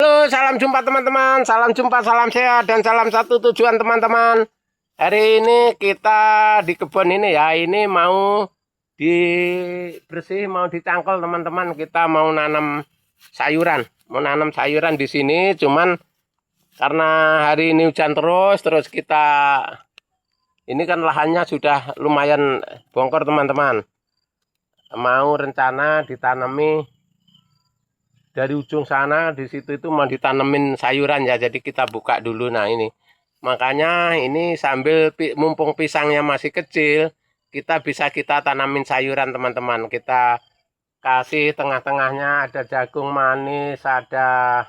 Halo, salam jumpa teman-teman, salam jumpa, salam sehat, dan salam satu tujuan teman-teman. Hari ini kita di kebun ini ya, ini mau dibersih, mau dicangkul teman-teman. Kita mau nanam sayuran di sini. Cuman karena hari ini hujan terus kita ini kan lahannya sudah lumayan bongkor teman-teman. Mau rencana ditanami dari ujung sana, di situ itu mau ditanemin sayuran ya, jadi kita buka dulu. Nah ini makanya ini sambil mumpung pisangnya masih kecil, kita tanamin sayuran teman-teman. Kita kasih tengah-tengahnya ada jagung manis, ada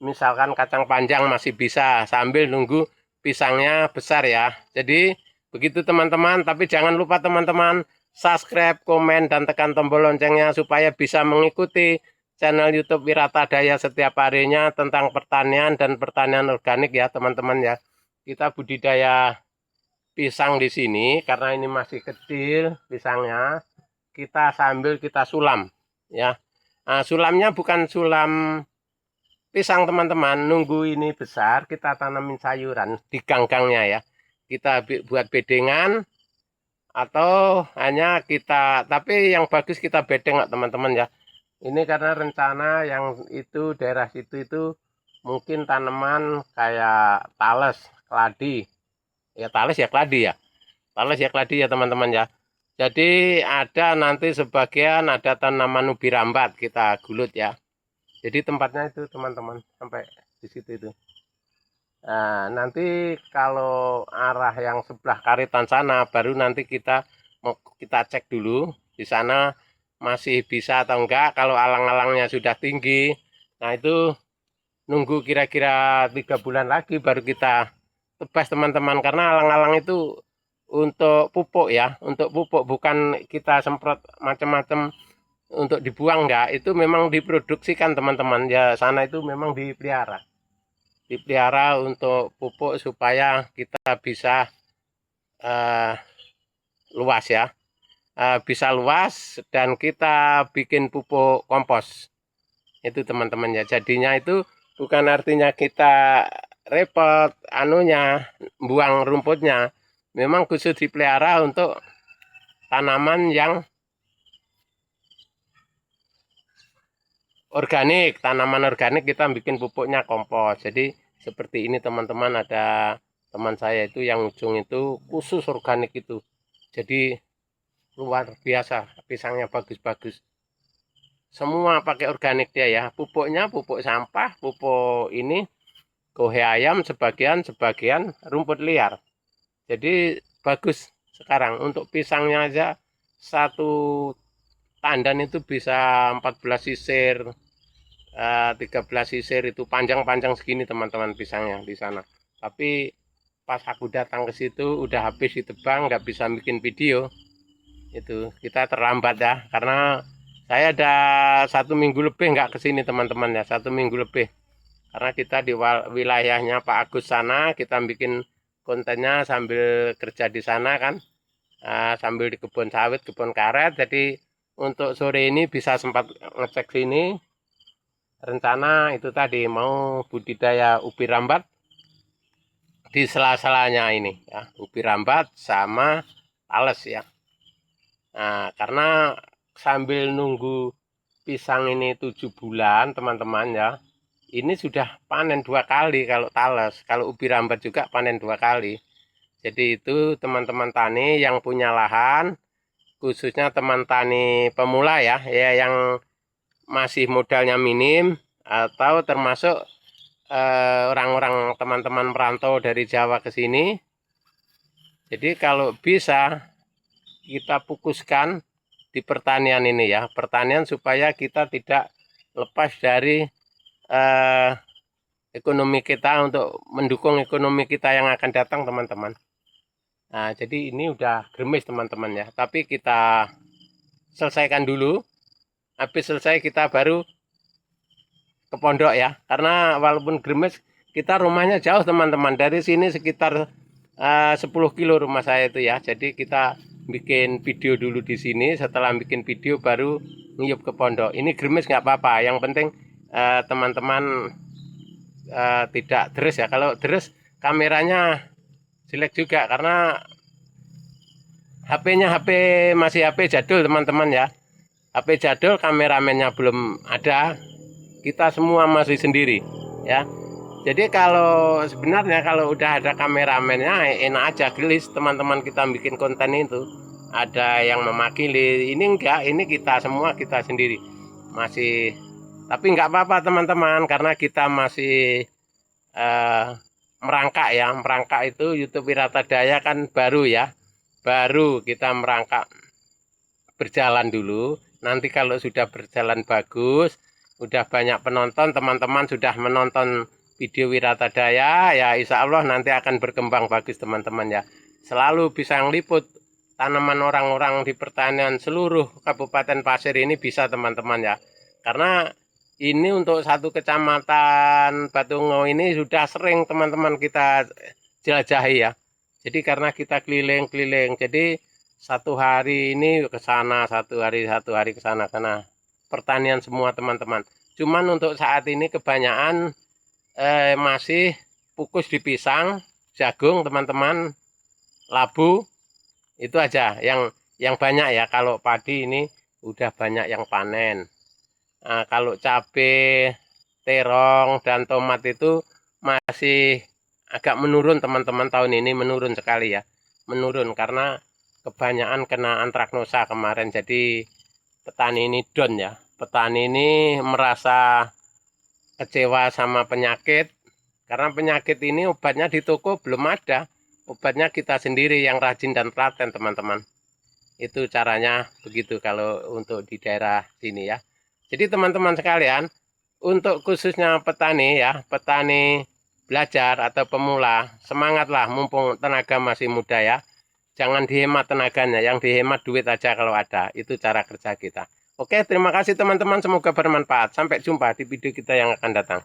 misalkan kacang panjang, masih bisa sambil nunggu pisangnya besar ya. Jadi begitu teman-teman, tapi jangan lupa teman-teman subscribe, komen, dan tekan tombol loncengnya supaya bisa mengikuti channel YouTube Wirata Daya setiap harinya tentang pertanian dan pertanian organik ya teman-teman ya. Kita budidaya pisang di sini karena ini masih kecil pisangnya. Kita sambil kita sulam ya. Nah, sulamnya bukan sulam pisang teman-teman, nunggu ini besar kita tanamin sayuran di gang-gangnya ya. Kita buat bedengan atau hanya kita, tapi yang bagus kita bedeng teman-teman ya. Ini karena rencana yang itu daerah situ itu mungkin tanaman kayak tales, keladi. Ya tales ya keladi ya. Tales ya keladi ya teman-teman ya. Jadi ada nanti sebagian ada tanaman ubi rambat kita gulut ya. Jadi tempatnya itu teman-teman sampai di situ itu. Nah, nanti kalau arah yang sebelah Karitan sana baru nanti kita cek dulu di sana masih bisa atau enggak. Kalau alang-alangnya sudah tinggi, nah itu nunggu kira-kira 3 bulan lagi baru kita tebas teman-teman, karena alang-alang itu untuk pupuk ya, untuk pupuk, bukan kita semprot macam-macam untuk dibuang enggak. Itu memang diproduksikan teman-teman ya, sana itu memang dipelihara untuk pupuk supaya kita bisa luas ya. Bisa luas dan kita bikin pupuk kompos itu teman-teman ya. Jadinya itu bukan artinya kita repot buang rumputnya, memang khusus dipelihara untuk tanaman yang organik. Tanaman organik kita bikin pupuknya kompos. Jadi seperti ini teman-teman, ada teman saya itu yang ujung itu khusus organik itu, jadi luar biasa, pisangnya bagus-bagus. Semua pakai organik dia ya. Pupuknya pupuk sampah, pupuk ini gohe ayam, sebagian rumput liar. Jadi bagus sekarang untuk pisangnya aja, satu tandan itu bisa 14 sisir, 13 sisir, itu panjang-panjang segini teman-teman pisangnya di sana. Tapi pas aku datang ke situ udah habis ditebang, nggak bisa bikin video. Itu kita terlambat ya, karena saya ada 1 minggu lebih nggak kesini teman-teman ya, 1 minggu lebih, karena kita di wilayahnya Pak Agus sana, kita bikin kontennya sambil kerja di sana kan, sambil di kebun sawit, kebun karet. Jadi untuk sore ini bisa sempat ngecek sini. Rencana itu tadi mau budidaya ubi rambat di sela-selanya ini ya, ubi rambat sama tales ya. Nah, karena sambil nunggu pisang ini 7 bulan teman-teman ya, ini sudah panen 2 kali kalau tales. Kalau ubi rambat juga panen 2 kali. Jadi itu teman-teman tani yang punya lahan, khususnya teman tani pemula ya, yang masih modalnya minim, atau termasuk orang-orang teman-teman merantau dari Jawa ke sini. Jadi kalau bisa kita fokuskan di pertanian ini ya, pertanian supaya kita tidak lepas dari ekonomi kita, untuk mendukung ekonomi kita yang akan datang teman-teman. Nah, jadi ini udah gerimis teman-teman ya, tapi kita selesaikan dulu. Habis selesai kita baru ke pondok ya, karena walaupun gerimis kita rumahnya jauh teman-teman, dari sini sekitar 10 kilo rumah saya itu ya. Jadi kita bikin video dulu di sini, setelah bikin video baru ngiyup ke pondok. Ini gerimis nggak apa-apa, yang penting teman-teman tidak deres ya. Kalau deres kameranya jelek juga karena HP-nya masih HP jadul teman-teman ya. HP jadul, kameramennya belum ada. Kita semua masih sendiri ya. Jadi kalau sebenarnya kalau udah ada kameramennya enak aja, gelis teman-teman kita bikin konten itu. Ada yang memakili, ini enggak, ini kita semua kita sendiri. Masih, tapi enggak apa-apa teman-teman, karena kita masih merangkak ya. Merangkak itu YouTube Wirata Daya kan baru ya. Baru kita merangkak, berjalan dulu. Nanti kalau sudah berjalan bagus, udah banyak penonton, teman-teman sudah menonton video Wirata Daya, ya insya Allah nanti akan berkembang bagus teman-teman ya. Selalu bisa ngeliput tanaman orang-orang di pertanian seluruh Kabupaten Pasir ini bisa teman-teman ya. Karena ini untuk satu kecamatan Batungo ini sudah sering teman-teman kita jelajahi ya. Jadi karena kita keliling-keliling, jadi satu hari ini ke sana, satu hari ke sana, karena pertanian semua teman-teman. Cuman untuk saat ini kebanyakan masih fokus di pisang, jagung teman-teman, labu, itu aja yang banyak ya. Kalau padi ini udah banyak yang panen. Nah, kalau cabai, terong, dan tomat itu masih agak menurun teman-teman, tahun ini menurun sekali ya. Menurun karena kebanyakan kena antraknosa kemarin, jadi petani ini down ya. Petani ini merasa kecewa sama penyakit, karena penyakit ini obatnya di toko belum ada. Obatnya kita sendiri yang rajin dan telaten teman-teman. Itu caranya begitu kalau untuk di daerah sini ya. Jadi teman-teman sekalian, untuk khususnya petani ya, petani belajar atau pemula, semangatlah mumpung tenaga masih muda ya. Jangan dihemat tenaganya, yang dihemat duit aja kalau ada. Itu cara kerja kita. Oke, terima kasih teman-teman, semoga bermanfaat. Sampai jumpa di video kita yang akan datang.